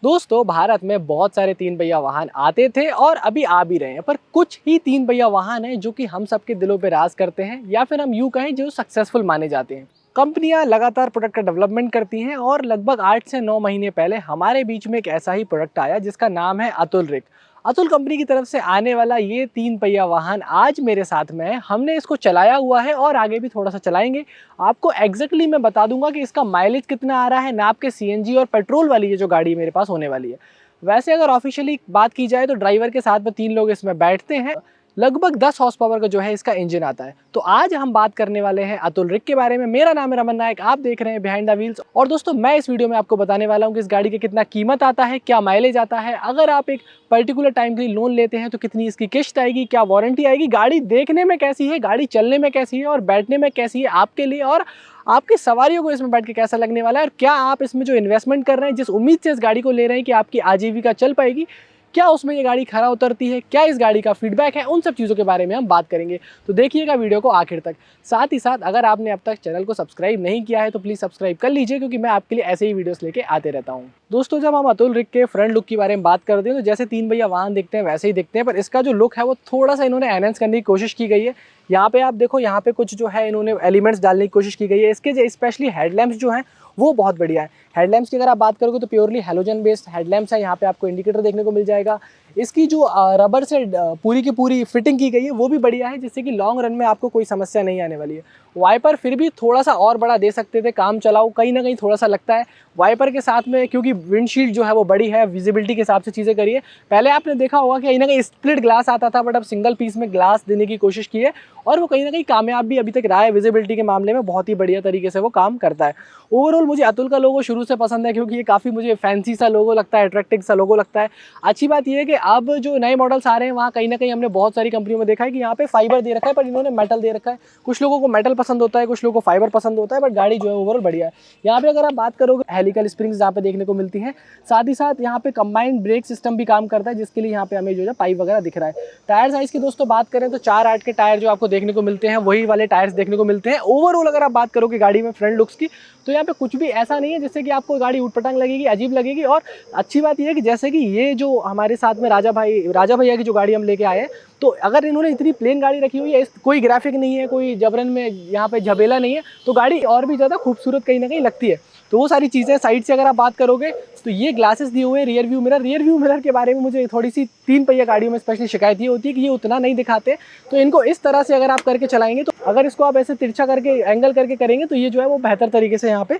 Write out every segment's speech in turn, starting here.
दोस्तों भारत में बहुत सारे तीन पहिया वाहन आते थे और अभी आ भी रहे हैं, पर कुछ ही तीन पहिया वाहन हैं जो कि हम सबके दिलों पे राज करते हैं या फिर हम यूं कहें जो सक्सेसफुल माने जाते हैं। कंपनियां लगातार प्रोडक्ट का डेवलपमेंट करती हैं और लगभग 8 से 9 महीने पहले हमारे बीच में एक ऐसा ही प्रोडक्ट आया जिसका नाम है अतुल रिक। अतुल कंपनी की तरफ से आने वाला ये तीन पहिया वाहन आज मेरे साथ में है। हमने इसको चलाया हुआ है और आगे भी थोड़ा सा चलाएंगे। आपको एग्जैक्टली मैं बता दूंगा कि इसका माइलेज कितना आ रहा है, नाप के सीएनजी और पेट्रोल वाली ये जो गाड़ी मेरे पास होने वाली है। वैसे अगर ऑफिशियली बात की जाए तो ड्राइवर के साथ में 3 लोग इसमें बैठते हैं। लगभग 10 हॉर्स पावर का जो है इसका इंजन आता है। तो आज हम बात करने वाले हैं अतुल रिक के बारे में। मेरा नाम है रमन नायक, आप देख रहे हैं बिहाइंड द व्हील्स। और दोस्तों मैं इस वीडियो में आपको बताने वाला हूँ कि इस गाड़ी का कितना कीमत आता है, क्या माइलेज आता है, अगर आप एक पर्टिकुलर टाइम के लिए लोन लेते हैं तो कितनी इसकी किश्त आएगी, क्या वारंटी आएगी, गाड़ी देखने में कैसी है, गाड़ी चलने में कैसी है और बैठने में कैसी है आपके लिए, और आपकी सवारियों को इसमें बैठ के कैसा लगने वाला है, और क्या आप इसमें जो इन्वेस्टमेंट कर रहे हैं, जिस उम्मीद से इस गाड़ी को ले रहे हैं कि आपकी आजीविका चल पाएगी, क्या उसमें ये गाड़ी खरा उतरती है, क्या इस गाड़ी का फीडबैक है, उन सब चीज़ों के बारे में हम बात करेंगे। तो देखिएगा वीडियो को आखिर तक। साथ ही साथ अगर आपने अब तक चैनल को सब्सक्राइब नहीं किया है तो प्लीज़ सब्सक्राइब कर लीजिए, क्योंकि मैं आपके लिए ऐसे ही वीडियोस लेके आते रहता हूँ। दोस्तों जब हम अतुल रिक के फ्रंट लुक के बारे में बात करते हैं तो जैसे तीन पहिया वाहन दिखते हैं वैसे ही दिखते हैं, पर इसका जो लुक है वो थोड़ा सा इन्होंने एनहेंस करने की कोशिश की गई है। यहाँ पे आप देखो, यहाँ पे कुछ जो है इन्होंने एलिमेंट्स डालने की कोशिश की गई है। इसके जो स्पेशली हेडलैम्प्स जो हैं वो बहुत बढ़िया है। हेडलैम्प्स की अगर आप बात करोगे तो प्योरली हैलोजन बेस्ड हेडलैम्प्स है। यहाँ पे आपको इंडिकेटर देखने को मिल जाएगा। इसकी जो रबर से पूरी की पूरी फिटिंग की गई है वो भी बढ़िया है, जिससे कि लॉन्ग रन में आपको कोई समस्या नहीं आने वाली है। वाइपर फिर भी थोड़ा सा और बड़ा दे सकते थे, काम चलाओ कहीं ना कहीं थोड़ा सा लगता है वाइपर के साथ में, क्योंकि विंडशील्ड जो है वो बड़ी है, विजिबिलिटी के हिसाब से चीज़ें करिए। पहले आपने देखा होगा कि कहीं ना कहीं स्प्लिट ग्लास आता था, बट अब सिंगल पीस में ग्लास देने की कोशिश की है और वो कहीं ना कहीं कामयाब भी अभी तक रहा है। विजिबिलिटी के मामले में बहुत ही बढ़िया तरीके से वो काम करता है। ओवरऑल मुझे अतुल का लोगो शुरू से पसंद है, क्योंकि ये काफ़ी मुझे फैंसी सा लोगो लगता है, अट्रैक्टिव सा लोगो लगता है। अच्छी बात यह है कि अब जो नए मॉडल्स आ रहे हैं वहाँ कहीं ना कहीं हमने बहुत सारी कंपनियों में देखा है कि यहाँ पे फाइबर दे रखा है, पर इन्होंने मेटल दे रखा है। कुछ लोगों को मेटल पसंद होता है, कुछ लोगों को फाइबर पसंद होता है, बट गाड़ी जो है ओवरऑल बढ़िया है। यहाँ पे अगर आप बात करोगे हेलिकल स्प्रिंग्स यहाँ पे देखने को मिलती हैं। साथ ही साथ यहाँ पे कंबाइंड ब्रेक सिस्टम भी काम करता है, जिसके लिए यहाँ पे हमें जो है पाइप वगैरह दिख रहा है। टायर साइज की दोस्तों बात करें तो 4/8 के टायर जो आपको देखने को मिलते हैं वही वाले टायर्स देखने को मिलते हैं। ओवरऑल अगर आप बात करोगे गाड़ी में फ्रंट लुक्स की तो यहाँ पे कुछ भी ऐसा नहीं है जिससे कि आपको गाड़ी उटपटांग लगेगी, अजीब लगेगी। और अच्छी बात यह है कि जैसे कि ये जो हमारे साथ में राजा भैया की जो गाड़ी हम लेके आए हैं, तो अगर इन्होंने इतनी प्लेन गाड़ी रखी हुई है, कोई ग्राफिक नहीं है, कोई जबरन में यहाँ पे झबेला नहीं है, तो गाड़ी और भी ज़्यादा खूबसूरत कहीं ना कहीं लगती है। तो वो सारी चीज़ें साइड से अगर आप बात करोगे तो ये ग्लासेस दिए हुए हैं, रियर व्यू मिरर के बारे में मुझे थोड़ी सी तीन पहिया गाड़ियों में स्पेशली शिकायत ये होती है कि ये उतना नहीं दिखाते। तो इनको इस तरह से अगर आप करके चलाएंगे, तो अगर इसको आप ऐसे तिरछा करके एंगल करके करेंगे तो ये जो है वो बेहतर तरीके से यहाँ पे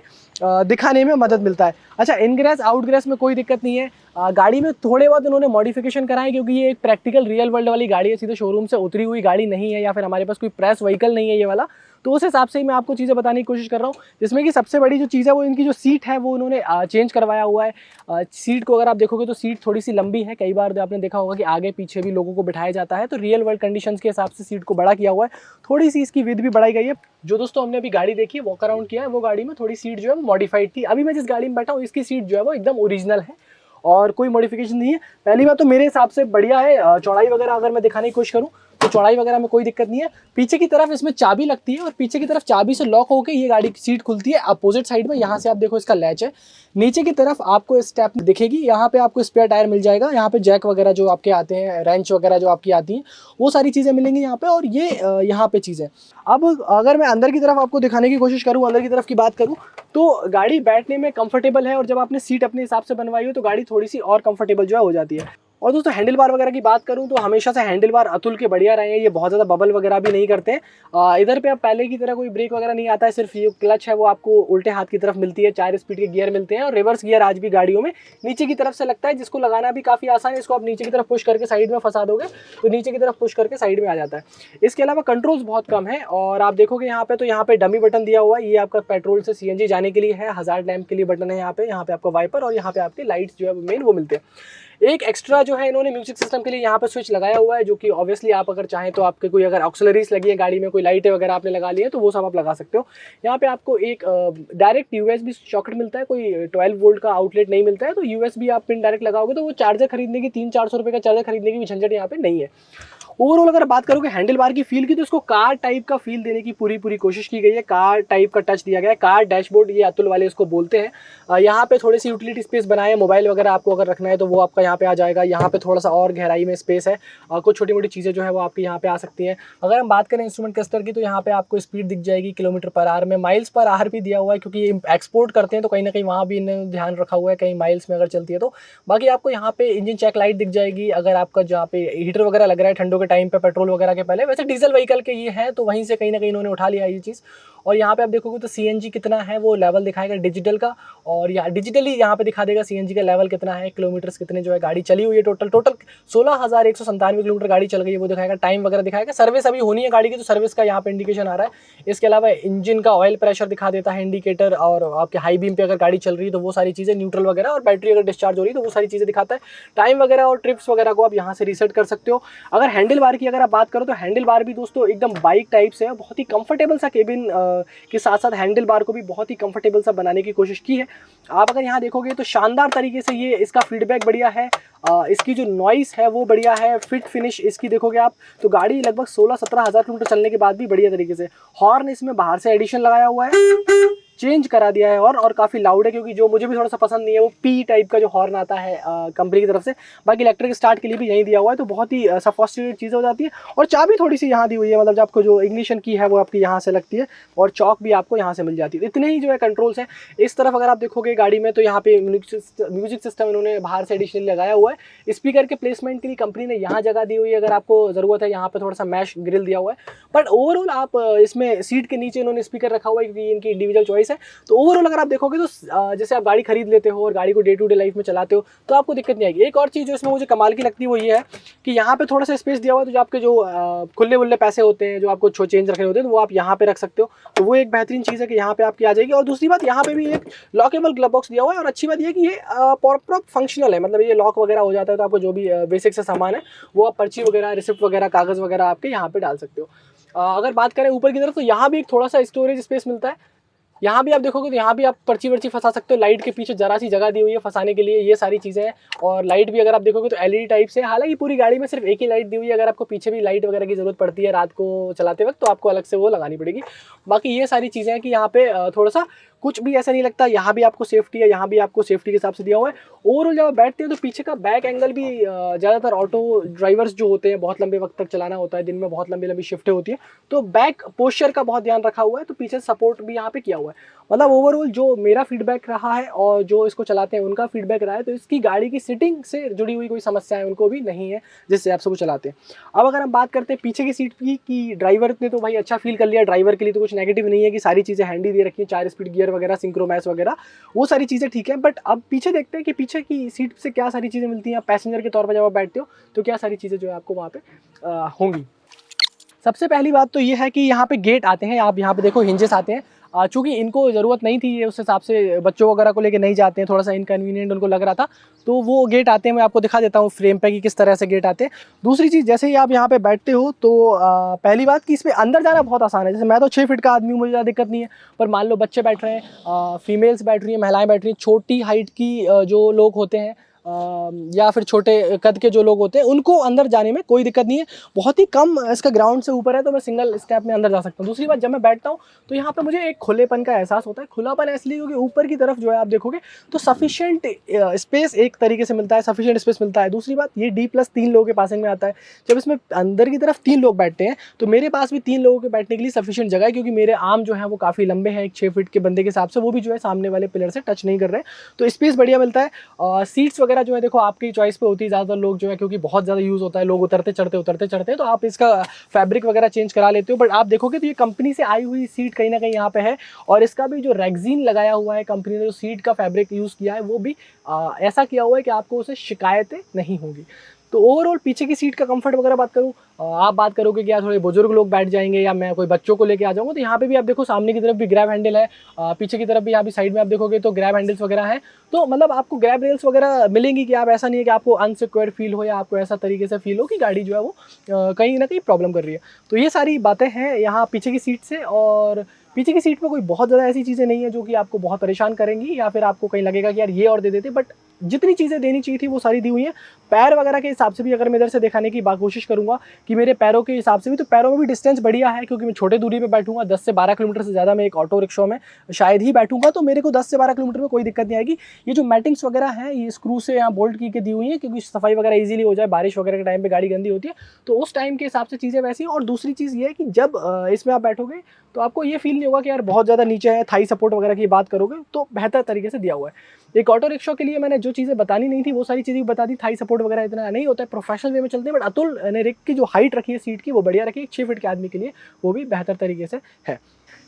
दिखाने में मदद मिलता है। अच्छा, इनग्रेस आउटग्रेस में कोई दिक्कत नहीं है। गाड़ी में थोड़े बहुत इन्होंने मॉडिफिकेशन कराए, क्योंकि ये एक प्रैक्टिकल रियल वर्ल्ड वाली गाड़ी है, सीधे शोरूम से उतरी हुई गाड़ी नहीं है, या फिर हमारे पास कोई प्रेस व्हीकल नहीं है ये वाला। तो उस हिसाब से ही मैं आपको चीज़ें बताने की कोशिश कर रहा हूँ, जिसमें कि सबसे बड़ी जो चीज़ है वो इनकी जो सीट है वो उन्होंने चेंज करवाया हुआ है। सीट को अगर आप देखोगे तो सीट थोड़ी सी लंबी है। कई बार आपने देखा होगा कि आगे पीछे भी लोगों को बिठाया जाता है, तो रियल वर्ल्ड कंडीशंस के हिसाब से सीट को बड़ा किया हुआ है। थोड़ी सी इसकी विड्थ भी बढ़ाई गई है। जो दोस्तों हमने अभी गाड़ी देखी है, वॉक अराउंड किया है, वो गाड़ी में थोड़ी सीट जो है वो मॉडिफाइड थी। अभी मैं जिस गाड़ी में बैठा हूँ इसकी सीट जो है वो एकदम ओरिजिनल है और कोई मॉडिफिकेशन नहीं है। पहली बात तो मेरे हिसाब से बढ़िया है। चौड़ाई वगैरह अगर मैं दिखाने की कोशिश करूँ तो चौड़ाई वगैरह में कोई दिक्कत नहीं है। पीछे की तरफ इसमें चाबी लगती है और पीछे की तरफ चाबी से लॉक होकर ये गाड़ी की सीट खुलती है। अपोजिट साइड में यहाँ से आप देखो इसका लैच है। नीचे की तरफ आपको स्टेप दिखेगी, यहाँ पे आपको स्पेयर टायर मिल जाएगा। यहाँ पे जैक वगैरह जो आपके आते हैं, रेंच वगैरह जो आपकी आती हैं, वो सारी चीज़ें मिलेंगी यहाँ पे। और ये यहाँ पे चीज़ें। अब अगर मैं अंदर की तरफ आपको दिखाने की कोशिश करूँ, अंदर की तरफ की बात करूँ, तो गाड़ी बैठने में कंफर्टेबल है। और जब आपने सीट अपने हिसाब से बनवाई हो तो गाड़ी थोड़ी सी और कंफर्टेबल जो है हो जाती है। और दोस्तों हैंडल बार वगैरह की बात करूं तो हमेशा से हैंडल बार अतुल के बढ़िया रहे हैं। ये बहुत ज़्यादा बबल वगैरह भी नहीं करते हैं। इधर पे अब पहले की तरह कोई ब्रेक वगैरह नहीं आता है, सिर्फ ये क्लच है वो आपको उल्टे हाथ की तरफ मिलती है। 4 स्पीड के गियर मिलते हैं और रिवर्स गियर आज भी गाड़ियों में नीचे की तरफ से लगता है, जिसको लगाना भी काफ़ी आसान है। इसको आप नीचे की तरफ पुश करके साइड में फंसा दोगे तो नीचे की तरफ पुश करके साइड में आ जाता है। इसके अलावा कंट्रोल्स बहुत कम है। और आप देखोगे यहाँ पे तो यहाँ पे डमी बटन दिया हुआ है। ये आपका पेट्रोल से सीएनजी जाने के लिए है। हज़ार्ड लैंप के लिए बटन है यहाँ पे आपका वाइपर, और यहाँ पे आपके लाइट्स जो है मेन वो मिलते हैं। एक एक्स्ट्रा जो है इन्होंने म्यूजिक सिस्टम के लिए यहाँ पर स्विच लगाया हुआ है, जो कि ऑब्वियसली आप अगर चाहें तो आपके कोई अगर ऑक्सिलरीज लगी है गाड़ी में, कोई लाइटें वगैरह आपने लगा ली है तो वो सब आप लगा सकते हो। यहाँ पे आपको एक डायरेक्ट यूएसबी सॉकेट मिलता है, कोई 12 वोल्ट का आउटलेट नहीं मिलता है। तो यूएसबी आप पिन डायरेक्ट लगाओगे तो वो चार्जर खरीदने की 300-400 रुपये का चार्जर खरीदने की भी झंझट यहाँ पे नहीं है। ओवरऑल अगर बात करोगे हैंडल बार की फील की, तो इसको कार टाइप का फील देने की पूरी कोशिश की गई है। कार टाइप का टच दिया गया है। कार डैशबोर्ड ये अतुल वाले इसको बोलते हैं। यहाँ पे थोड़ी सी यूटिलिटी स्पेस बनाए, मोबाइल वगैरह आपको अगर रखना है तो वो आपका यहाँ पे आ जाएगा। यहाँ पे थोड़ा सा और गहराई में स्पेस है, कुछ छोटी मोटी चीज़ें जो है वो आपकी यहाँ पे आ सकती हैं। अगर हम बात करें इंस्ट्रूमेंट क्लस्टर की, तो यहाँ पे आपको स्पीड दिख जाएगी किलोमीटर पर आवर में। माइल्स पर आवर भी दिया हुआ है, क्योंकि ये एक्सपोर्ट करते हैं तो कहीं ना कहीं वहाँ भी इन्होंने ध्यान रखा हुआ है, कहीं माइल्स में अगर चलती है तो। बाकी आपको यहाँ पे इंजन चेक लाइट दिख जाएगी, अगर आपका जहाँ पे हीटर वगैरह लग रहा है ठंडों के टाइम पे पेट्रोल वगैरह के पहले। वैसे डीजल व्हीकल के ये हैं, तो वहीं से कहीं ना कहीं इन्होंने उठा लिया ये चीज़। और यहाँ पे आप देखोगे तो सीएनजी कितना है वो लेवल दिखाएगा डिजिटल का, और यहाँ डिजिटली यहाँ पे दिखा देगा सीएनजी का लेवल कितना है, किलोमीटर्स कितने जो है गाड़ी चली हुई है। टोटल 16,197 किलोमीटर गाड़ी चल गई है वो दिखाएगा। टाइम वगैरह दिखाएगा। सर्विस अभी होनी है गाड़ी की, तो सर्विस का यहाँ पे इंडिकेशन आ रहा है। इसके अलावा इंजन का ऑयल प्रेशर दिखा देता है इंडिकेटर, और आपके हाई बीम पे अगर गाड़ी चल रही है तो वो सारी चीज़ें, न्यूट्रल वगैरह, और बैटरी अगर डिस्चार्ज हो रही है तो वो सारी चीज़ें दिखाता है। टाइम वगैरह और ट्रिप्स वगैरह को आप यहाँ से रीसेट कर सकते हो। अगर हैंडल बार की अगर आप बात करो, तो हैंडल बार भी दोस्तों एकदम बाइक टाइप से है, बहुत ही कंफर्टेबल सा केबिन के साथ साथ हैंडल बार को भी बहुत ही कंफर्टेबल सा बनाने की कोशिश की है। आप अगर यहाँ देखोगे तो शानदार तरीके से ये इसका फीडबैक बढ़िया है, इसकी जो नॉइस है वो बढ़िया है। फिट फिनिश इसकी देखोगे आप तो गाड़ी लगभग 16-17 हज़ार किलोमीटर चलने के बाद भी बढ़िया तरीके से। हॉर्न इसमें बाहर से एडिशन लगाया हुआ है, चेंज करा दिया है, और काफ़ी लाउड है, क्योंकि जो मुझे भी थोड़ा सा पसंद नहीं है वो पी टाइप का जो हॉर्न आता है कंपनी की तरफ से। बाकी इलेक्ट्रिक स्टार्ट के लिए भी यही दिया हुआ है, तो बहुत ही सफोस्टिकेटेड चीज़ें हो जाती है। और चाबी थोड़ी सी यहाँ दी हुई है, मतलब जो आपको जो इग्निशन की है वो आपकी यहाँ से लगती है, और चौक भी आपको यहाँ से मिल जाती है। इतने ही जो है कंट्रोल्स हैं। इस तरफ अगर आप देखोगे गाड़ी में, तो यहाँ पे म्यूजिक सिस्टम इन्होंने बाहर से एडिशनली लगाया हुआ है। स्पीकर के प्लेसमेंट के लिए कंपनी ने यहाँ जगह दी हुई है, अगर आपको ज़रूरत है। यहाँ पे थोड़ा सा मैश ग्रिल दिया हुआ है, बट ओवरऑल आप इसमें सीट के नीचे इन्होंने स्पीकर रखा हुआ है, क्योंकि इनकी इंडिविजुअल चॉइस है। तो ओवरऑल अगर आप देखोगे तो जैसे आप गाड़ी खरीद लेते हो और गाड़ी को डे टू डे लाइफ में चलाते हो तो आपको दिक्कत नहीं आएगी। एक और चीज़ जो इसमें मुझे कमाल की लगती है वो ये है कि यहाँ पे थोड़ा सा स्पेस दिया हुआ है, तो जो आपके जो खुले वुल्ले पैसे होते हैं, जो आपको चेंज रखने होते हैं, तो वो आप यहाँ पे रख सकते हो। तो वो एक बेहतरीन चीज़ है कि यहाँ पे आपकी आ जाएगी। और दूसरी बात, यहाँ पे भी एक लॉकेबल ग्लव बॉक्स दिया हुआ है, और अच्छी बात ये कि ये प्रॉपर फंक्शनल है, मतलब ये लॉक वगैरह हो जाता है, तो आपको जो भी बेसिक से सामान है वो आप पर्ची वगैरह, रिसिप्ट वगैरह, कागज़ वगैरह आपके यहाँ पे डाल सकते हो। अगर बात करें ऊपर की तरफ, तो यहाँ भी एक थोड़ा सा स्टोरेज स्पेस मिलता है। यहाँ भी आप देखोगे तो यहाँ भी आप पर्ची वर्ची फंसा सकते हो। लाइट के पीछे जरा सी जगह दी हुई है फंसाने के लिए, ये सारी चीज़ें हैं। और लाइट भी अगर आप देखोगे तो एलईडी टाइप से, हालांकि पूरी गाड़ी में सिर्फ एक ही लाइट दी हुई है। अगर आपको पीछे भी लाइट वगैरह की ज़रूरत पड़ती है रात को चलाते वक्त, तो आपको अलग से वो लगानी पड़ेगी। बाकी ये सारी चीज़ें हैं कि यहाँ पे थोड़ा सा कुछ भी ऐसा नहीं लगता। यहाँ भी आपको सेफ्टी है, यहाँ भी आपको सेफ्टी के हिसाब से दिया हुआ है। ओवरऑल जब आप बैठते हैं तो पीछे का बैक एंगल भी ज़्यादातर ऑटो ड्राइवर्स जो होते हैं, बहुत लंबे वक्त तक चलाना होता है, दिन में बहुत लंबी लंबी शिफ्टें होती हैं, तो बैक पोस्चर का बहुत ध्यान रखा हुआ है। तो पीछे सपोर्ट भी यहाँ पे किया हुआ है। मतलब ओवरऑल जो मेरा फीडबैक रहा है और जो इसको चलाते हैं उनका फीडबैक रहा है, तो इसकी गाड़ी की सीटिंग से जुड़ी हुई कोई समस्या है उनको भी नहीं है, जिससे आप सब चलाते हैं। अब अगर हम बात करते हैं पीछे की सीट की, कि ड्राइवर ने तो भाई अच्छा फील कर लिया, ड्राइवर के लिए तो कुछ नेगेटिव नहीं है, कि सारी चीज़ें हैंडी दे रखी हैं, 4 स्पीड गियर वगैरह, सिंक्रोमैस वगैरह, वो सारी चीज़ें ठीक है। बट अब पीछे देखते हैं कि पीछे की सीट से क्या सारी चीज़ें मिलती हैं। पैसेंजर के तौर पर जब आप बैठते हो तो क्या सारी चीज़ें जो है आपको वहाँ पे होंगी। सबसे पहली बात तो ये है कि यहाँ पे गेट आते हैं, आप यहाँ पे देखो हिंजेस आते हैं। चूँकि इनको ज़रूरत नहीं थी, ये उस हिसाब से बच्चों वगैरह को लेके नहीं जाते हैं, थोड़ा सा इनकन्वीनियंट उनको लग रहा था, तो वो गेट आते हैं। मैं आपको दिखा देता हूँ फ्रेम पे कि किस तरह से गेट आते हैं। दूसरी चीज़, जैसे ही आप यहाँ पे बैठते हो तो पहली बात कि इसमें अंदर जाना बहुत आसान है। जैसे मैं तो 6 फीट का आदमी हूँ, मुझे ज़्यादा दिक्कत नहीं है, पर मान लो बच्चे बैठ रहे हैं, फीमेल्स बैठ रही हैं, महिलाएँ बैठ रही हैं, छोटी हाइट की जो लोग होते हैं, या फिर छोटे कद के जो लोग होते हैं, उनको अंदर जाने में कोई दिक्कत नहीं है। बहुत ही कम इसका ग्राउंड से ऊपर है, तो मैं सिंगल स्टेप में अंदर जा सकता हूँ। दूसरी बात, जब मैं बैठता हूँ तो यहाँ पे मुझे एक खुलेपन का एहसास होता है। खुलापन इसलिए क्योंकि ऊपर की तरफ जो है आप देखोगे तो सफिशिएंट स्पेस एक तरीके से मिलता है, सफिशिएंट स्पेस मिलता है। दूसरी बात, ये D+3 लोगों के पासिंग में आता है। जब इसमें अंदर की तरफ 3 लोग बैठते हैं तो मेरे पास भी 3 लोगों के बैठने के लिए सफिशिएंट जगह है, क्योंकि मेरे आर्म जो है वो काफ़ी लंबे हैं, एक 6 फीट के बंदे के हिसाब से, वो भी जो है सामने वाले पिलर से टच नहीं कर रहे हैं, तो स्पेस बढ़िया मिलता है। सीट्स वगैरह जो है देखो आपकी चॉइस पे होती है। ज़्यादातर लोग जो है, क्योंकि बहुत ज़्यादा यूज़ होता है, लोग उतरते चढ़ते, तो आप इसका फैब्रिक वगैरह चेंज करा लेते हो। बट आप देखोगे तो ये कंपनी से आई हुई सीट कहीं ना कहीं यहाँ पे है, और इसका भी जो रेक्सीन लगाया हुआ है, कंपनी ने जो सीट का फैब्रिक यूज़ किया है वो भी ऐसा किया हुआ है कि आपको उसे शिकायतें नहीं होंगी। तो ओवरऑल पीछे की सीट का कंफर्ट वगैरह बात करूँ, आप बात करोगे कि यार थोड़े बुजुर्ग लोग बैठ जाएंगे या मैं कोई बच्चों को लेके आ जाऊँगा, तो यहाँ पे भी आप देखो सामने की तरफ भी ग्रैब हैंडल है, पीछे की तरफ भी यहाँ भी साइड में आप देखोगे तो ग्रैब हैंडल्स वगैरह हैं। तो मतलब आपको ग्रैब रेल्स वगैरह मिलेंगी, कि आप ऐसा नहीं है कि आपको अनसिक्योर फील हो या आपको ऐसा तरीके से फील हो कि गाड़ी जो है वो कहीं ना कहीं प्रॉब्लम कर रही है। तो ये सारी बातें हैं यहाँ पीछे की सीट से। और पीछे की सीट पर कोई बहुत ज़्यादा ऐसी चीज़ें नहीं है जो कि आपको बहुत परेशान करेंगी, या फिर आपको कहीं लगेगा कि यार ये और दे देते, बट जितनी चीज़ें देनी चाहिए थी वो सारी दी हुई हैं। पैर वगैरह के हिसाब से भी अगर मैं इधर से दिखाने की कोशिश करूँगा कि मेरे पैरों के हिसाब से भी, तो पैरों में भी डिस्टेंस बढ़िया है, क्योंकि मैं छोटे दूरी पे बैठूँगा। 10 से 12 किलोमीटर से ज़्यादा मैं एक ऑटो रिक्शा में शायद ही बैठूँगा, तो मेरे को 10 से 12 किलोमीटर में कोई दिक्कत नहीं आएगी। ये जो मैटिंग्स वगैरह हैं ये स्क्रू से यहाँ बोल्ट की के दी हुई हैं, क्योंकि सफाई वगैरह ईजिली हो जाए। बारिश वगैरह के टाइम पे गाड़ी गंदी होती है, तो उस टाइम के हिसाब से चीज़ें वैसी हैं। और दूसरी चीज़ ये है कि जब इसमें आप बैठोगे तो आपको ये फील नहीं होगा कि यार बहुत ज़्यादा नीचे है। थाई सपोर्ट वगैरह की बात करोगे तो बेहतर तरीके से दिया हुआ है। एक ऑटो रिक्शा के लिए मैंने जो चीज़ें बतानी नहीं थी वो सारी चीज़ें बता दी। थाई सपोर्ट वगैरह इतना नहीं होता है, प्रोफेशनल वे में चलते हैं। बट अतुल ने रिक की जो हाइट रखी है सीट की वो बढ़िया रखी है। 6 फीट के आदमी के लिए वो भी बेहतर तरीके से है।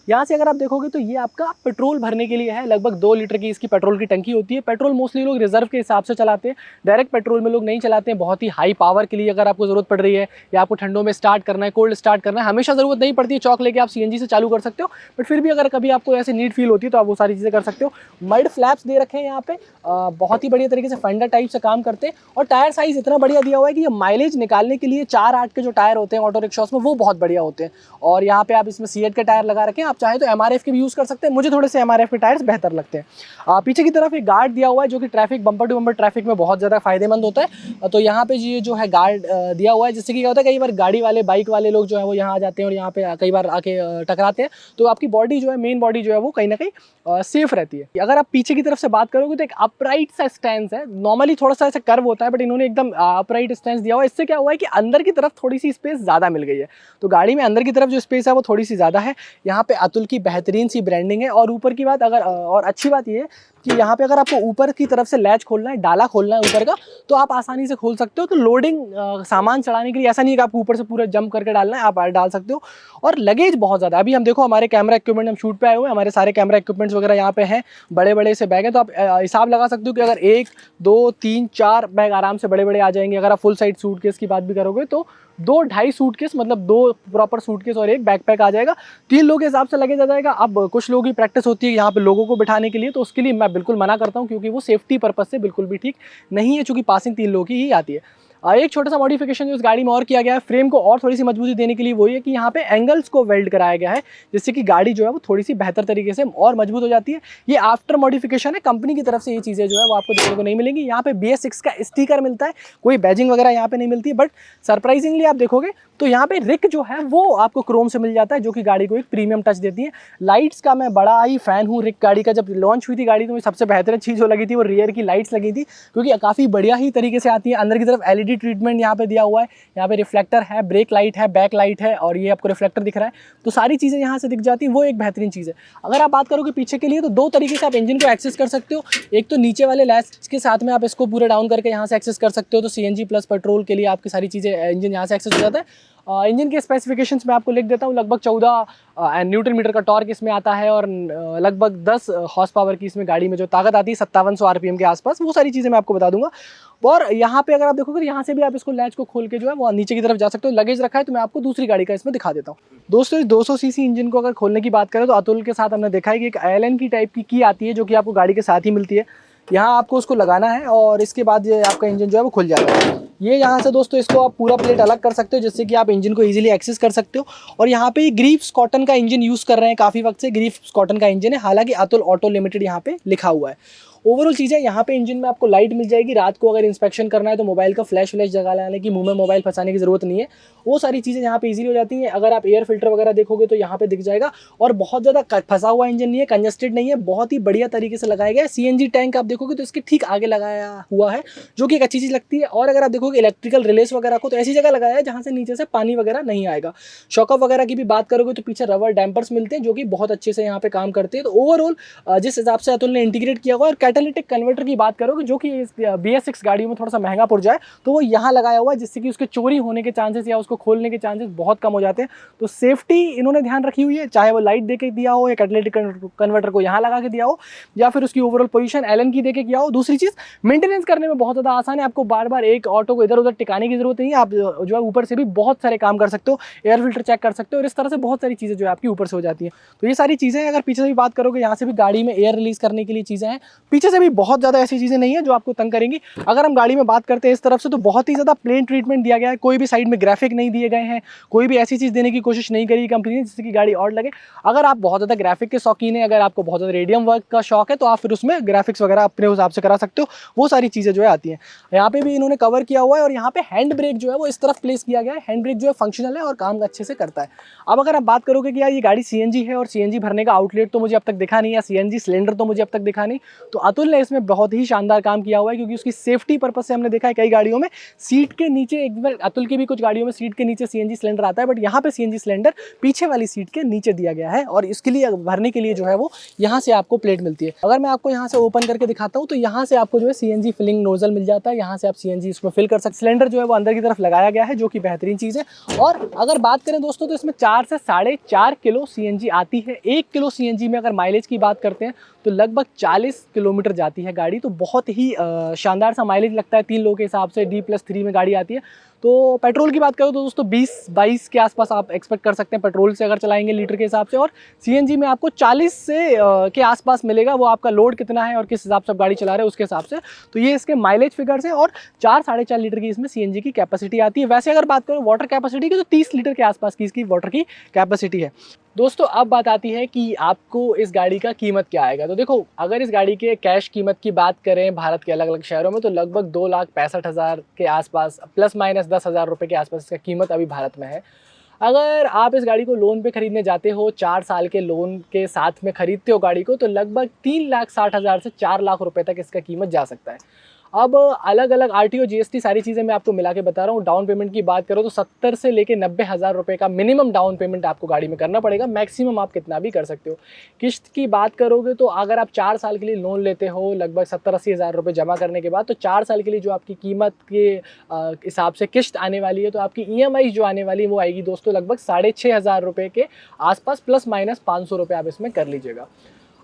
यहाँ से अगर आप देखोगे तो ये आपका पेट्रोल भरने के लिए है। लगभग 2 लीटर की इसकी पेट्रोल की टंकी होती है। पेट्रोल मोस्टली लोग रिजर्व के हिसाब से चलाते हैं, डायरेक्ट पेट्रोल में लोग नहीं चलाते हैं। बहुत ही हाई पावर के लिए अगर आपको ज़रूरत पड़ रही है या आपको ठंडों में स्टार्ट करना है, कोल्ड स्टार्ट करना है, हमेशा ज़रूरत नहीं पड़ती है। चौक लेके आप सीएनजी से चालू कर सकते हो, बट फिर भी अगर कभी आपको ऐसे नीड फील होती है तो आप वो सारी चीज़ें कर सकते हो। मड फ्लैप्स दे रखे हैं यहाँ पे, बहुत ही बढ़िया तरीके से फेंडर टाइप से काम करते हैं। और टायर साइज़ इतना बढ़िया दिया हुआ है कि ये माइलेज निकालने के लिए 4-8 के जो टायर होते हैं ऑटो रिक्शास में वो बहुत बढ़िया होते हैं। और यहाँ पे आप इसमें सीएट के टायर लगा रखे हैं, आप चाहे तो एमआरएफ के भी यूज़ कर सकते हैं। मुझे थोड़े से एमआरएफ के टायर्स बेहतर लगते हैं। पीछे की तरफ एक गार्ड दिया हुआ है जो कि traffic bumper to bumper traffic में बहुत ज़्यादा फायदेमंद होता है। तो यहाँ पे ये जो है गार्ड दिया हुआ है, जिससे कि क्या होता है कई बार गाड़ी वाले बाइक वाले लोग जो है वो यहाँ आ जाते हैं और यहाँ पे कई बार आके टकराते हैं, तो आपकी बॉडी जो है, मेन बॉडी जो है वो कहीं ना कहीं सेफ रहती है। अगर आप पीछे की तरफ से बात करोगे तो एक अपराइट सा स्टैंड है। नॉर्मली थोड़ा सा ऐसा कर्व होता है, बट इन्होंने एकदम अपराइट स्टैंड दिया हुआ है। इससे क्या हुआ है कि अंदर की तरफ थोड़ी सी स्पेस ज़्यादा मिल गई है। तो गाड़ी में अंदर की तरफ जो स्पेस है वो थोड़ी सी ज़्यादा है। यहाँ पे अतुल की बेहतरीन सी ब्रांडिंग है। और ऊपर की बात अगर और अच्छी बात ये है कि यहाँ पे अगर आपको ऊपर की तरफ से लैच खोलना है, डाला खोलना है ऊपर का, तो आप आसानी से खोल सकते हो। तो लोडिंग सामान चढ़ाने के लिए ऐसा नहीं है कि आपको ऊपर से पूरा जंप करके डालना है, आप डाल सकते हो। और लगेज बहुत ज़्यादा, अभी हम देखो हमारे कैमरा इक्विपमेंट, हम शूट पे आए हुए हैं, हमारे सारे कैमरा इक्विपमेंट्स वगैरह यहाँ पे हैं, बड़े बड़े से बैग हैं। तो आप हिसाब लगा सकते हो कि अगर 1 2 3 4 बैग आराम से बड़े बड़े आ जाएंगे। अगर आप फुल साइज सूटकेस की बात भी करोगे तो 2-2.5 सूटकेस, मतलब 2 प्रॉपर सूटकेस और 1 बैकपैक आ जाएगा। 3 लोगों के हिसाब से लगेज आ जाएगा। अब कुछ लोगों की प्रैक्टिस होती है यहाँ पे लोगों को बिठाने के लिए, तो उसके लिए मैं बिल्कुल मना करता हूँ, क्योंकि वो सेफ्टी पर्पज से बिल्कुल भी ठीक नहीं है, चूँकि पासिंग 3 लोगों की ही आती है। एक छोटा सा मॉडिफिकेशन जो इस गाड़ी में और किया गया है फ्रेम को और थोड़ी सी मजबूती देने के लिए, वो ये कि यहाँ पे एंगल्स को वेल्ड कराया गया है, जिससे कि गाड़ी जो है वो थोड़ी सी बेहतर तरीके से और मजबूत हो जाती है। ये आफ्टर मॉडिफिकेशन है, कंपनी की तरफ से ये चीज़ें जो है वो आपको देखने को नहीं मिलेंगी। यहाँ पे BS6 का स्टिकर मिलता है, कोई बैजिंग वगैरह यहाँ पे नहीं मिलती है। बट सरप्राइजिंगली आप देखोगे तो यहाँ पे रिक जो है वो आपको क्रोम से मिल जाता है, जो कि गाड़ी को एक प्रीमियम टच देती है। लाइट्स का मैं बड़ा ही फैन हूँ रिक गाड़ी का। जब लॉन्च हुई थी गाड़ी तो मुझे सबसे बेहतरीन चीज़ जो लगी थी वो रियर की लाइट्स लगी थी, क्योंकि काफ़ी बढ़िया ही तरीके से आती है। अंदर की तरफ LED ट्रीटमेंट यहाँ पे दिया हुआ है, यहाँ पे रिफ्लेक्टर है, ब्रेक लाइट है, बैक लाइट है, और ये आपको रिफ्लेक्टर दिख रहा है। तो सारी चीज़ें यहाँ से दिख जाती है, वो एक बेहतरीन चीज़ है। अगर आप बात करोगे पीछे के लिए तो 2 तरीके से आप इंजन को एक्सेस कर सकते हो। एक तो नीचे वाले लैच के साथ में आप इसको पूरे डाउन करके यहाँ से एक्सेस कर सकते हो, तो CNG प्लस पेट्रोल के लिए आपकी सारी चीज़ें इंजन यहाँ से एक्सेस हो जाता है। इंजन के स्पेसिफिकेशंस में आपको लिख देता हूँ। लगभग 14 न्यूटन मीटर का टॉर्क इसमें आता है, और लगभग 10 हॉर्स पावर की इसमें गाड़ी में जो ताकत आती है 5700 RPM के आसपास, वो सारी चीज़ें मैं आपको बता दूंगा। और यहाँ पे अगर आप देखोगे तो यहाँ से भी आप इसको लैच को खोल के जो है वो नीचे की तरफ जा सकते हो। लगेज रखा है तो मैं आपको दूसरी गाड़ी का इसमें दिखा देता हूँ। दोस्तों इस 200 सीसी इंजन को अगर खोलने की बात करें तो अतुल के साथ हमने देखा है कि एक ILN की टाइप की आती है, जो कि आपको गाड़ी के साथ ही मिलती है। यहाँ आपको उसको लगाना है और इसके बाद ये आपका इंजन जो है वो खुल जाता है। ये यहाँ से दोस्तों इसको आप पूरा प्लेट अलग कर सकते हो, जिससे कि आप इंजन को इजीली एक्सेस कर सकते हो। और यहाँ पे ग्रीव्स कॉटन का इंजन यूज़ कर रहे हैं, काफ़ी वक्त से ग्रीव्स कॉटन का इंजन है, हालांकि अतुल ऑटो लिमिटेड यहाँ पे लिखा हुआ है। ओवरऑल चीज़ है, यहाँ पे इंजन में आपको लाइट मिल जाएगी। रात को अगर इंस्पेक्शन करना है तो मोबाइल का फ्लैश जगा लाने की, मुंह में मोबाइल फंसाने की ज़रूरत नहीं है। वो सारी चीज़ें यहाँ पे इजीली हो जाती हैं। अगर आप एयर फिल्टर वगैरह देखोगे तो यहाँ पे दिख जाएगा। और बहुत ज़्यादा फंसा हुआ इंजन नहीं है, कंजस्टेड नहीं है, बहुत ही बढ़िया तरीके से लगाया गया है। CNG टैंक आप देखोगे तो इसके ठीक आगे लगाया हुआ है, जो कि एक अच्छी चीज़ लगती है। और अगर आप देखोगे इलेक्ट्रिकल रिलेस वगैरह को तो ऐसी जगह लगाया है जहाँ से नीचे से पानी वगैरह नहीं आएगा। शॉकअप वगैरह की भी बात करोगे तो पीछे रबर डैम्पर्स मिलते हैं, जो कि बहुत अच्छे से यहाँ पे काम करते हैं। तो ओवरऑल जिस हिसाब से अतुल ने इंटीग्रेट किया हुआ है, और कैटालिटिक कन्वर्टर की बात करोगे जो कि इस BS6 गाड़ियों में थोड़ा सा महंगा पड़ जाए, तो वो यहाँ लगाया हुआ है, जिससे कि उसके चोरी होने के चांसेस या उसको खोलने के चांसेस बहुत कम हो जाते हैं। तो सेफ्टी इन्होंने ध्यान रखी हुई है, चाहे वो लाइट दे के दिया हो या कैटालिटिक कन्वर्टर को यहाँ लगा के दिया हो, या फिर उसकी ओवरऑल पोजीशन एलन की दे के किया हो। दूसरी चीज़, मेंटेनेंस करने में बहुत ज़्यादा आसान है। आपको बार बार एक ऑटो को इधर उधर टिकाने की जरूरत नहीं है। आप जो है ऊपर से भी बहुत सारे काम कर सकते हो, एयर फिल्टर चेक कर सकते हो, और इस तरह से बहुत सारी चीज़ें जो है आपकी ऊपर से हो जाती है। तो ये सारी चीज़ें, अगर पीछे से भी बात करोगे, यहाँ से भी गाड़ी में एयर रिलीज करने के लिए चीज़ें हैं। पीछे से भी बहुत ज़्यादा ऐसी चीज़ें नहीं है जो आपको तंग करेंगी। अगर हम गाड़ी में बात करते हैं इस तरफ से तो बहुत ही ज़्यादा प्लेन ट्रीटमेंट दिया गया है, कोई भी साइड में ग्राफिक नहीं दिए गए हैं, कोई भी ऐसी चीज़ देने की कोशिश नहीं करी कंपनी ने जिससे कि गाड़ी और लगे। अगर आप बहुत ज़्यादा ग्राफिक के शौकीन है, अगर आपको बहुत ज़्यादा रेडियम वर्क का शौक है तो आप फिर उसमें ग्राफिक्स वगैरह अपने हिसाब से करा सकते हो, वो सारी चीज़ें जो है आती हैं। यहाँ पे भी इन्होंने कवर किया हुआ है और यहाँ पे हैंड ब्रेक जो है वो इस तरफ प्लेस किया गया है। हैंड ब्रेक जो है फंक्शनल है और काम अच्छे से करता है। अब अगर आप बात करोगे कि यार ये गाड़ी सीएनजी है और सीएनजी भरने का आउटलेट तो मुझे अब तक दिखा नहीं, या सीएनजी सिलेंडर तो मुझे अब तक दिखा नहीं, तो अतुल ने इसमें बहुत ही शानदार काम किया हुआ है, क्योंकि उसकी सेफ्टी पर्पज से हमने देखा है कई गाड़ियों में सीट के नीचे, एक बार अतुल की भी कुछ गाड़ियों में सीट के नीचे सीएनजी सिलेंडर आता है, बट यहाँ पे सीएनजी सिलेंडर पीछे वाली सीट के नीचे दिया गया है और इसके लिए भरने के लिए जो है वो यहाँ से आपको प्लेट मिलती है। अगर मैं आपको यहाँ से ओपन करके दिखाता हूँ तो यहाँ से आपको जो है सीएनजी फिलिंग नोजल मिल जाता है, यहाँ से आप सीएनजी इसमें फिल कर सकते। सिलेंडर जो है वो अंदर की तरफ लगाया गया है जो कि बेहतरीन चीज़ है। और अगर बात करें दोस्तों तो इसमें 4 से 4.5 किलो सीएनजी आती है। 1 किलो सीएनजी में अगर माइलेज की बात करते हैं तो लगभग 40 किलोमीटर जाती है गाड़ी, तो बहुत ही शानदार सा माइलेज लगता है 3 लोगों के हिसाब से। D+3 में गाड़ी आती है। तो पेट्रोल की बात करो तो दोस्तों 20-22 के आसपास आप एक्सपेक्ट कर सकते हैं पेट्रोल से अगर चलाएंगे लीटर के हिसाब से, और सीएनजी में आपको 40 से के आसपास मिलेगा। वो आपका लोड कितना है और किस हिसाब से आप गाड़ी चला रहे हैं उसके हिसाब से। तो ये इसके माइलेज फिगर्स हैं और 4-4.5 लीटर की इसमें सीएनजी की कैपेसिटी आती है। वैसे अगर बात करें वाटर कैपेसिटी की तो 30 लीटर के आसपास की इसकी वाटर की कैपेसिटी है। दोस्तों अब बात आती है कि आपको इस गाड़ी का कीमत क्या आएगा। तो देखो, अगर इस गाड़ी के कैश कीमत की बात करें भारत के अलग अलग शहरों में तो लगभग 2,65,000 के आसपास, प्लस माइनस 10,000 रुपये के आसपास इसका कीमत अभी भारत में है। अगर आप इस गाड़ी को लोन पे खरीदने जाते हो, 4 साल के लोन के साथ में खरीदते हो गाड़ी को, तो लगभग 3,60,000 से 4 लाख रुपए तक इसका कीमत जा सकता है। अब अलग अलग आरटीओ जीएसटी सारी चीज़ें मैं आपको मिला के बता रहा हूँ। डाउन पेमेंट की बात करो तो 70 से लेके 90,000 रुपये का मिनिमम डाउन पेमेंट आपको गाड़ी में करना पड़ेगा। मैक्सिमम आप कितना भी कर सकते हो। किस्त की बात करोगे तो अगर आप 4 साल के लिए लोन लेते हो लगभग 70-80 हज़ार रुपये जमा करने के बाद, तो 4 साल के लिए जो आपकी कीमत के हिसाब से किस्त आने वाली है, तो आपकी EMI जो आने वाली है वो आएगी दोस्तों लगभग 6,500 रुपये के आसपास, प्लस माइनस 500 रुपये आप इसमें कर लीजिएगा।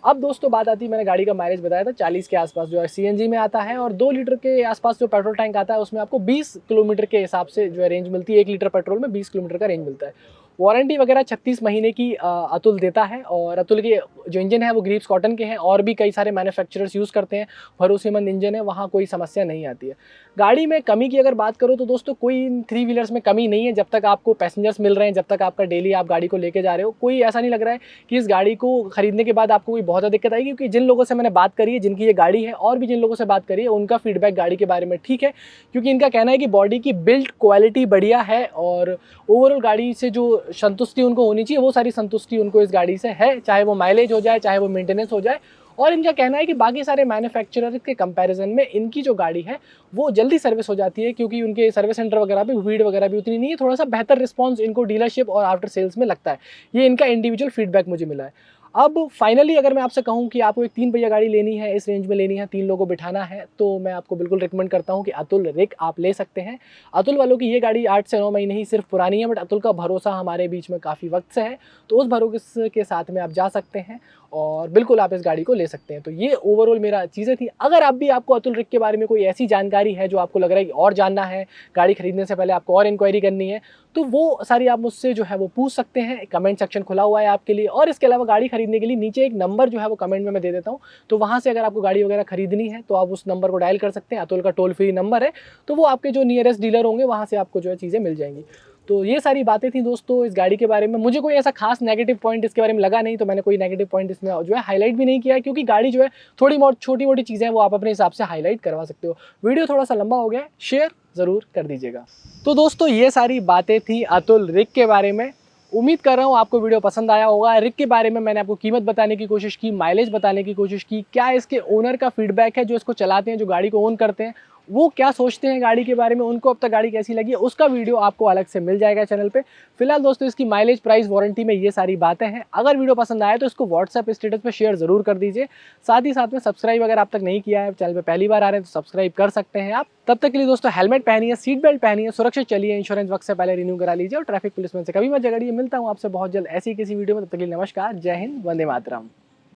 अब दोस्तों बात आती है, मैंने गाड़ी का माइलेज बताया था 40 के आसपास जो है सीएनजी में आता है, और 2 लीटर के आसपास जो पेट्रोल टैंक आता है उसमें आपको 20 किलोमीटर के हिसाब से जो है रेंज मिलती है। 1 लीटर पेट्रोल में 20 किलोमीटर का रेंज मिलता है। वारंटी वगैरह 36 महीने की अतुल देता है, और अतुल के जो इंजन है वो ग्रीव्स कॉटन के हैं, और भी कई सारे मैन्युफैक्चरर्स यूज़ करते हैं। भरोसेमंद इंजन है, वहाँ कोई समस्या नहीं आती है। गाड़ी में कमी की अगर बात करो तो दोस्तों कोई इन 3 व्हीलर्स में कमी नहीं है। जब तक आपको पैसेंजर्स मिल रहे हैं, जब तक आपका डेली आप गाड़ी को लेके जा रहे हो, कोई ऐसा नहीं लग रहा है कि इस गाड़ी को खरीदने के बाद आपको कोई बहुत ज़्यादा दिक्कत आएगी। क्योंकि जिन लोगों से मैंने बात करी है, जिनकी ये गाड़ी है, और भी जिन लोगों से बात करी है, उनका फीडबैक गाड़ी के बारे में ठीक है। क्योंकि इनका कहना है कि बॉडी की बिल्ड क्वालिटी बढ़िया है, और ओवरऑल गाड़ी से जो संतुष्टि उनको होनी चाहिए वो सारी संतुष्टि उनको इस गाड़ी से है, चाहे वो माइलेज हो जाए, चाहे वो मेंटेनेंस हो जाए। और इनका कहना है कि बाकी सारे मैन्युफैक्चरर के कंपैरिजन में इनकी जो गाड़ी है वो जल्दी सर्विस हो जाती है, क्योंकि उनके सर्विस सेंटर वगैरह भी भीड़ वगैरह भी उतनी नहीं है। थोड़ा सा बेहतर रिस्पांस इनको डीलरशिप और आफ्टर सेल्स में लगता है। ये इनका इंडिविजुअल फीडबैक मुझे मिला है। अब फाइनली अगर मैं आपसे कहूँ कि आपको एक 3 पहिया गाड़ी लेनी है, इस रेंज में लेनी है, 3 लोगों को बिठाना है, तो मैं आपको बिल्कुल रिकमेंड करता हूँ कि अतुल रिक आप ले सकते हैं। अतुल वालों की ये गाड़ी 8 से 9 महीने ही सिर्फ पुरानी है, बट अतुल का भरोसा हमारे बीच में काफ़ी वक्त से है, तो उस भरोसे के साथ में आप जा सकते हैं और बिल्कुल आप इस गाड़ी को ले सकते हैं। तो ये ओवरऑल मेरा चीज़ें थी। अगर आप भी आपको अतुल रिक के बारे में कोई ऐसी जानकारी है जो आपको लग रहा है कि और जानना है, गाड़ी खरीदने से पहले आपको और इंक्वायरी करनी है, तो वो सारी आप मुझसे जो है वो पूछ सकते हैं। कमेंट सेक्शन खुला हुआ है आपके लिए, और इसके अलावा गाड़ी खरीदने के लिए नीचे एक नंबर जो है वो कमेंट में मैं दे देता हूँ, तो वहाँ से अगर आपको गाड़ी वगैरह खरीदनी है तो आप उस नंबर को डायल कर सकते हैं। अतुल का टोल फ्री नंबर है, तो वो आपके जो नियरेस्ट डीलर होंगे वहाँ से आपको जो है चीज़ें मिल जाएंगी। तो ये सारी बातें थी दोस्तों इस गाड़ी के बारे में। मुझे कोई ऐसा खास नेगेटिव पॉइंट इसके बारे में लगा नहीं, तो मैंने कोई नेगेटिव पॉइंट इसमें जो है हाईलाइट भी नहीं किया है, क्योंकि गाड़ी जो है थोड़ी बहुत छोटी मोटी चीज़ें हैं वो आप अपने हिसाब से हाईलाइट करवा सकते हो। वीडियो थोड़ा सा लंबा हो गया है, शेयर ज़रूर कर दीजिएगा। तो दोस्तों ये सारी बातें थी अतुल रिक के बारे में। उम्मीद कर रहा हूँ आपको वीडियो पसंद आया होगा। रिक के बारे में मैंने आपको कीमत बताने की कोशिश की, माइलेज बताने की कोशिश की, क्या इसके ओनर का फीडबैक है जो इसको चलाते हैं, जो गाड़ी को ओन करते हैं, वो क्या सोचते हैं गाड़ी के बारे में, उनको अब तक गाड़ी कैसी लगी है, उसका वीडियो आपको अलग से मिल जाएगा चैनल पे। फिलहाल दोस्तों इसकी माइलेज, प्राइस, वारंटी में ये सारी बातें हैं। अगर वीडियो पसंद आए तो इसको व्हाट्सएप स्टेटस पे शेयर जरूर कर दीजिए। साथ ही साथ में सब्सक्राइब अगर आप तक नहीं किया है, चैनल पे पहली बार आ रहे हैं तो सब्सक्राइब कर सकते हैं आप। तब तक के लिए दोस्तों हेलमेट पहनिए, सीट बेल्ट पहनिए, सुरक्षित चलिए, इंश्योरेंस वक्त से पहले रिन्यू करा लीजिए, और ट्रैफिक पुलिस में से कभी मत झगड़िए। मिलता हूँ आपसे बहुत जल्द ऐसी किसी वीडियो में, तब तक के लिए नमस्कार, जय हिंद, वंदे मातरम।